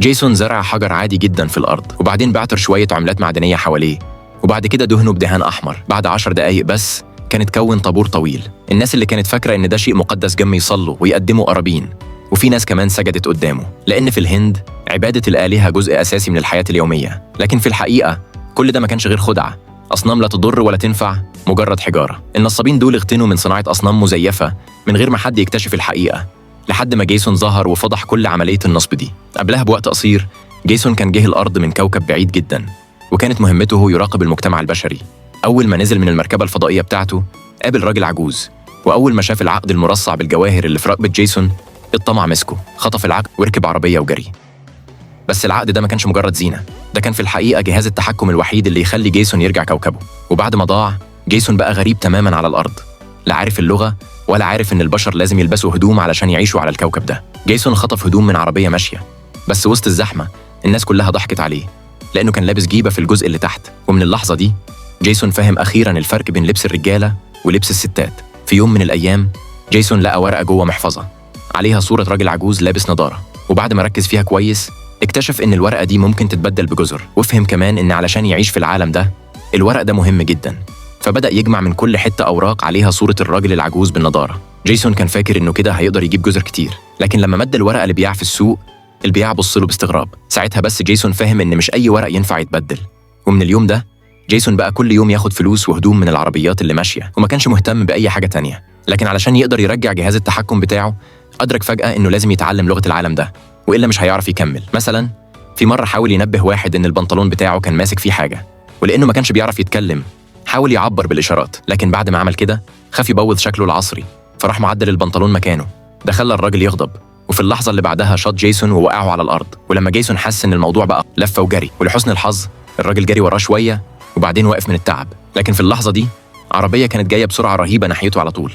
جيسون زرع حجر عادي جدا في الأرض، وبعدين بعتر شوية عملات معدنية حواليه، وبعد كده دهنه بدهان أحمر. بعد 10 دقايق بس كان اتكون طابور طويل. الناس اللي كانت فاكرة إن ده شيء مقدس جم يصلوا ويقدموا قرابين، وفي ناس كمان سجدت قدامه، لأن في الهند عبادة الآلهة جزء أساسي من الحياة اليومية. لكن في الحقيقة كل ده ما كانش غير خدعة، أصنام لا تضر ولا تنفع، مجرد حجارة. النصابين دول اغتنوا من صناعة أصنام مزيفة من غير ما حد يكتشف الحقيقة، لحد ما جيسون ظهر وفضح كل عملية النصب دي. قبلها بوقت قصير جيسون كان جه الأرض من كوكب بعيد جدا، وكانت مهمته هو يراقب المجتمع البشري. أول ما نزل من المركبة الفضائية بتاعته قابل راجل عجوز، وأول ما شاف العقد المرصع بالجواهر اللي في رقبة جيسون الطمع مسكه، خطف العقد وركب عربية وجري. بس العقد ده ما كانش مجرد زينة، ده كان في الحقيقة جهاز التحكم الوحيد اللي يخلي جيسون يرجع كوكبه. وبعد ما ضاع جيسون بقى غريب تماما على الأرض، لا عارف اللغة ولا عارف إن البشر لازم يلبسوا هدوم علشان يعيشوا على الكوكب ده. جيسون خطف هدوم من عربية ماشية، بس وسط الزحمة الناس كلها ضحكت عليه لأنه كان لابس جيبة في الجزء اللي تحت. ومن اللحظة دي جيسون فهم أخيراً الفرق بين لبس الرجالة ولبس الستات. في يوم من الأيام جيسون لقى ورقة جوه محفظة عليها صورة راجل عجوز لابس نضارة، وبعد ما ركز فيها كويس اكتشف إن الورقة دي ممكن تتبدل بجزر، وفهم كمان إن علشان يعيش في العالم ده الورق ده مهم جدا. فبدأ يجمع من كل حتة أوراق عليها صورة الراجل العجوز بالنضارة. جيسون كان فاكر إنه كده هيقدر يجيب جزر كتير، لكن لما مد الورقة لبياع في السوق البياع بصله باستغراب. ساعتها بس جيسون فهم إن مش أي ورق ينفع يتبدل. ومن اليوم ده جيسون بقى كل يوم ياخد فلوس وهدوم من العربيات اللي ماشية، وما كانش مهتم بأي حاجة تانية. لكن علشان يقدر يرجع جهاز التحكم بتاعه أدرك فجأة إنه لازم يتعلم لغة العالم ده، وإلا مش هيعرف يكمل. مثلا في مرة حاول ينبه واحد إن البنطلون بتاعه كان ماسك فيه حاجة، ولأنه ما كانش بيعرف يتكلم حاول يعبر بالإشارات. لكن بعد ما عمل كده خاف يبوظ شكله العصري، فراح معدل البنطلون مكانه. ده خلى الراجل يغضب، وفي اللحظة اللي بعدها شاط جيسون ووقعه على الأرض. ولما جيسون حس إن الموضوع بقى لفة وجري، ولحسن الحظ الراجل جري وراه شوية وبعدين وقف من التعب. لكن في اللحظة دي عربية كانت جاية بسرعة رهيبة ناحيته على طول.